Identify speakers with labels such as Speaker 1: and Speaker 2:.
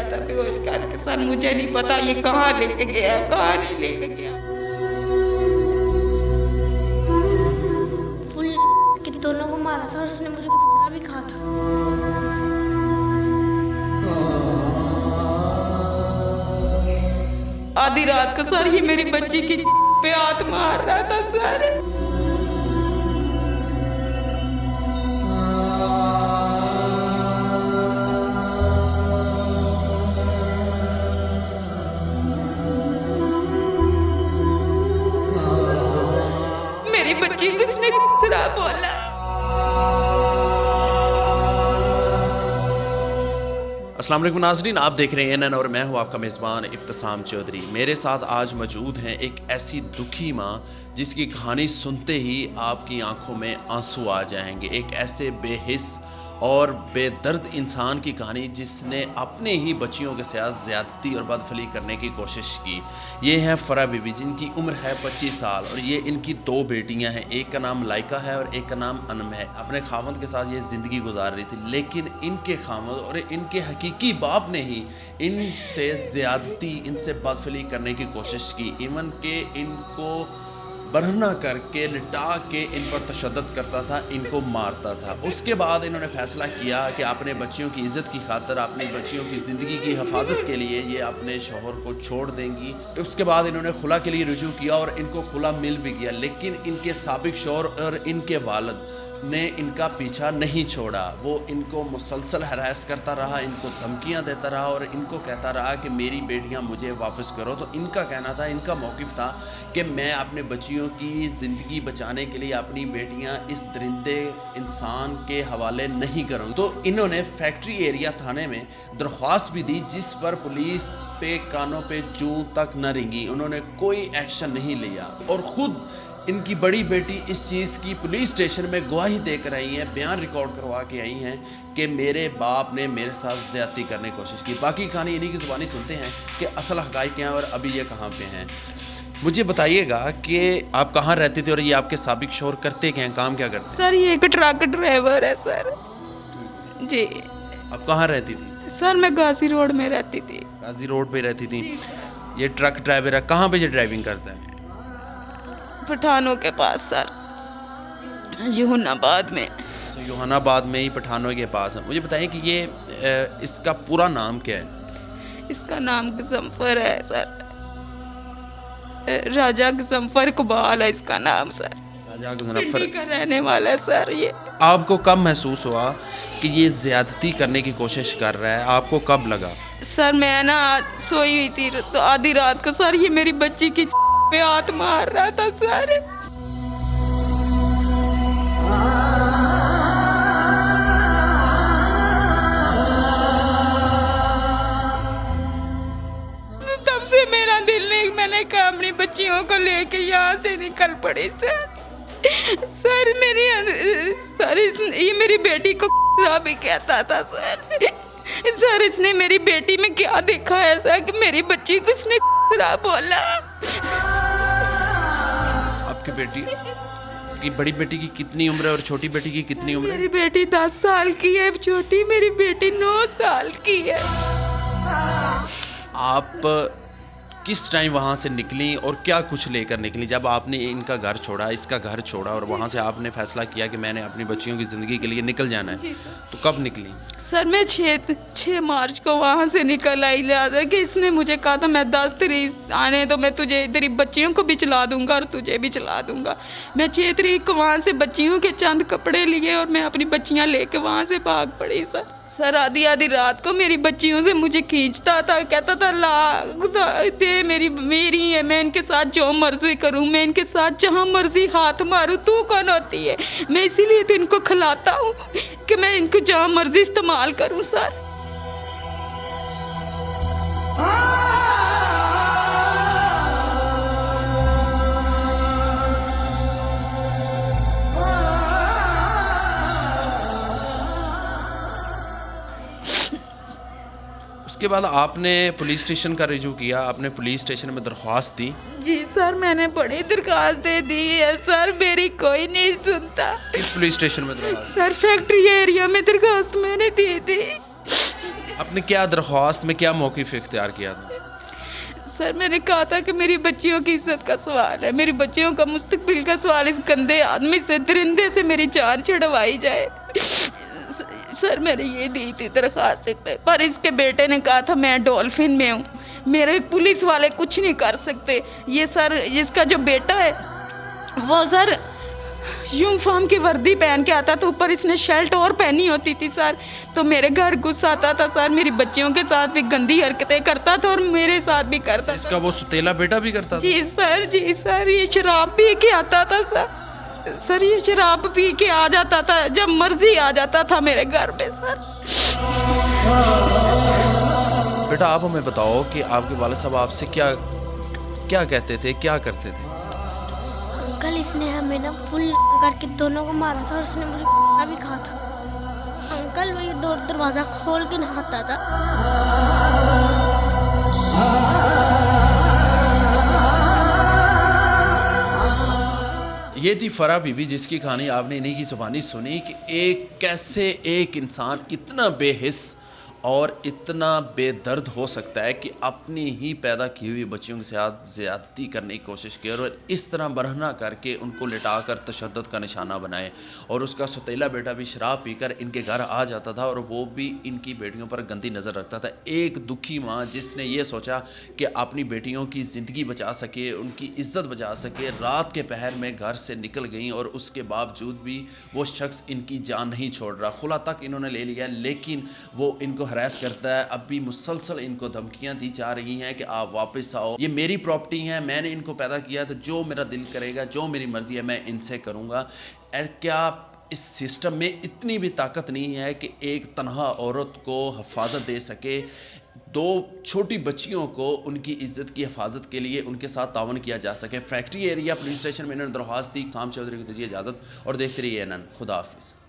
Speaker 1: गया था बेहोश करके। सर मुझे नहीं पता ये कहाँ लेके गया, कहाँ नहीं लेके गया।
Speaker 2: फुल के दोनों को मारा था और उसने मुझे पिछला भी कहा था।
Speaker 1: आधी रात को सर ये मेरी बच्ची की पे हाथ मार रहा था सर। मेरी बच्ची को उसने खरा बोला।
Speaker 3: अस्सलाम वालेकुम नाज़रीन, आप देख रहे हैं एनएन और मैं हूं आपका मेज़बान इब्तिसाम चौधरी। मेरे साथ आज मौजूद हैं एक ऐसी दुखी माँ जिसकी कहानी सुनते ही आपकी आंखों में आंसू आ जाएंगे। एक ऐसे बेहिस और बेदर्द इंसान की कहानी जिसने अपने ही बच्चियों के साथ ज़्यादती और बदफली करने की कोशिश की। ये हैं फ़रा बीबी, जिनकी उम्र है 25 साल और ये इनकी 2 बेटियां हैं। एक का नाम लाइका है और एक का नाम अनम है। अपने खामद के साथ ये ज़िंदगी गुजार रही थी, लेकिन इनके खामद और इनके हकीकी बाप ने ही इनसे ज़्यादती, इनसे बदफली करने की कोशिश की। इवन के इनको बरहना करके लिटा के इन पर तशद्दुद करता था, इनको मारता था। उसके बाद इन्होंने फ़ैसला किया कि अपने बच्चियों की इज़्ज़त की खातिर, अपनी बच्चियों की ज़िंदगी की हिफाजत के लिए ये अपने शौहर को छोड़ देंगी। उसके बाद इन्होंने खुला के लिए रुजू किया और इनको खुला मिल भी गया, लेकिन इनके साबिक शौहर और इनके वालिद ने इनका पीछा नहीं छोड़ा। वो इनको मुसलसल हरास करता रहा, इनको धमकियां देता रहा और इनको कहता रहा कि मेरी बेटियां मुझे वापस करो। तो इनका कहना था, इनका मौक़िफ़ था कि मैं अपने बच्चियों की ज़िंदगी बचाने के लिए अपनी बेटियां इस दरिंदे इंसान के हवाले नहीं करूँ। तो इन्होंने फैक्ट्री एरिया थाने में दरख्वास्त भी दी, जिस पर पुलिस पे कानों पे जूं तक न रेंगी। उन्होंने कोई एक्शन नहीं लिया और ख़ुद इनकी बड़ी बेटी इस चीज़ की पुलिस स्टेशन में गवाही देकर आई हैं, बयान रिकॉर्ड करवा के आई हैं कि मेरे बाप ने मेरे साथ ज़्यादती करने की कोशिश की। बाकी कहानी इन्हीं की ज़ुबानी सुनते हैं कि असल हक़ाइक़ क्या हैं और अभी ये कहाँ पे हैं। मुझे बताइएगा कि आप कहाँ रहते थे और ये आपके साबिक शौहर करते क्या हैं, काम क्या करते हैं?
Speaker 1: सर ये एक ट्रक ड्राइवर है सर जी।
Speaker 3: आप कहाँ रहती थी?
Speaker 1: सर मैं गाजी रोड में रहती थी।
Speaker 3: गाजी रोड पे रहती थी। ये ट्रक ड्राइवर है, कहाँ पे ये ड्राइविंग करता है?
Speaker 1: पठानों के पास सर, यूनाबाद में।
Speaker 3: तो यूनाबाद में ही पठानों के पास है। मुझे बताइए कि ये इसका पूरा नाम क्या है?
Speaker 1: इसका नाम गज़नफ़र है सर, राजा गज़नफ़र इकबाल है इसका नाम सर।
Speaker 3: राजा गज़नफ़र
Speaker 1: पिंडी का रहने वाला है सर ये।
Speaker 3: आपको कब महसूस हुआ कि ये ज़्यादती करने की कोशिश कर रहा है? आपको कब लगा?
Speaker 1: सर मैं ना सोई हुई थी तो आधी रात को सर ये मेरी बच्ची की पे हाथ मार रहा था सर। तब से मेरा दिल नहीं, मैंने कहा अपनी बच्चियों को लेके यहाँ से निकल पड़ी सर। सर ये मेरी बेटी को भी कहता था सर। सर इसने मेरी बेटी में क्या देखा ऐसा कि मेरी बच्ची को उसने बोला।
Speaker 3: आपकी बेटी की, बड़ी बेटी की कितनी उम्र है और छोटी बेटी की कितनी उम्र है?
Speaker 1: मेरी बेटी 10 साल की है, छोटी मेरी बेटी 9 साल की है।
Speaker 3: आप किस टाइम वहाँ से निकली और क्या कुछ लेकर निकली जब आपने इनका घर छोड़ा, इसका घर छोड़ा और वहाँ से आपने फ़ैसला किया कि मैंने अपनी बच्चियों की ज़िंदगी के लिए निकल जाना है? तो कब निकली?
Speaker 1: सर मैं 6 मार्च को वहाँ से निकल आई। लिहाजा कि इसने मुझे कहा था मैं 10 तारीख आने तो मैं तुझे तेरी बच्चियों को भी चला दूंगा और तुझे भी चला दूंगा। मैं 6 तारीख को वहाँ से बच्चियों के चंद कपड़े लिए और मैं अपनी बच्चियाँ लेके वहाँ से भाग पड़ी सर। आधी रात को मेरी बच्चियों से मुझे खींचता था, कहता था ला दे मेरी है, मैं इनके साथ जो मर्जी करूँ, मैं इनके साथ जहाँ मर्जी हाथ मारूँ, तू कौन होती है? मैं इसीलिए तो इनको खिलाता हूँ कि मैं इनको जहाँ मर्जी इस्तेमाल करूँ सर।
Speaker 3: उसके बाद आपने पुलिस स्टेशन का रिजू किया, आपने पुलिस स्टेशन में दरख्वास्त दी?
Speaker 1: जी सर मैंने बड़ी दरख्वास्त दे दी है सर, मेरी कोई नहीं सुनता।
Speaker 3: किस पुलिस स्टेशन में दरख्वास्त?
Speaker 1: सर फैक्ट्री एरिया में दरख्वास्त मैंने दी थी।
Speaker 3: आपने क्या दरख्वास्त में क्या मौक़िफ़ इख्तियार किया था?
Speaker 1: सर मैंने कहा था कि मेरी बच्चियों की इज्जत का सवाल है, मेरी बच्चियों का मुस्तकबिल का सवाल, इस गंदे आदमी से, दरिंदे से मेरी जान छुड़वाई जाए। सर मैंने ये दी थी दरख्वास्त पे, पर इसके बेटे ने कहा था मैं डॉल्फिन में हूँ, मेरे पुलिस वाले कुछ नहीं कर सकते। ये सर इसका जो बेटा है वो सर यूनिफॉर्म की वर्दी पहन के आता था, ऊपर इसने शर्ट और पहनी होती थी सर। तो मेरे घर गुस्सा आता था सर, मेरी बच्चियों के साथ भी गंदी हरकतें करता था और मेरे साथ भी करता
Speaker 3: इसका
Speaker 1: था।
Speaker 3: वो सुतेला बेटा भी करता था?
Speaker 1: जी सर ये शराब पी के आता था सर, ये शराब पी के आ जाता था, जब मर्जी आ जाता था मेरे घर पे सर।
Speaker 3: बेटा आप हमें बताओ कि आपके वालिद साहब आपसे क्या क्या कहते थे, क्या करते थे?
Speaker 2: अंकल इसने हमें ना फुल करके दोनों को मारा था और उसने मुझे कुत्ता भी कहा था। अंकल वो ये दरवाज़ा खोल के नहाता था।
Speaker 3: ये थी फ़रा बीबी, जिसकी कहानी आपने इन्हीं की ज़ुबानी सुनी कि कैसे एक इंसान इतना बेहिस और इतना बेदर्द हो सकता है कि अपनी ही पैदा की हुई बच्चियों के साथ ज़्यादती करने की कोशिश की और इस तरह बरहना करके उनको लिटाकर तशद्दुद का निशाना बनाए। और उसका सौतेला बेटा भी शराब पीकर इनके घर आ जाता था और वो भी इनकी बेटियों पर गंदी नज़र रखता था। एक दुखी माँ जिसने ये सोचा कि अपनी बेटियों की ज़िंदगी बचा सके, उनकी इज़्ज़त बचा सके, रात के पहर में घर से निकल गई और उसके बावजूद भी वो शख्स इनकी जान नहीं छोड़ रहा। खुला तक इन्होंने ले लिया, लेकिन वो इनको हरास करता है। अब भी मुसलसल इनको धमकियां दी जा रही हैं कि आप वापस आओ, ये मेरी प्रॉपर्टी है, मैंने इनको पैदा किया, तो जो मेरा दिल करेगा, जो मेरी मर्जी है, मैं इनसे करूँगा। क्या इस सिस्टम में इतनी भी ताकत नहीं है कि एक तन्हा औरत को हिफाजत दे सके? दो छोटी बच्चियों को उनकी इज्जत की हिफाजत के लिए उनके साथ तावन किया जा सके। फैक्ट्री एरिया पुलिस स्टेशन में इन्होंने दरख्वास्त दी। इब्तिसाम चौधरी को दीजिए इजाज़त और देखते रहिए एनएन। खुदा हाफिज़।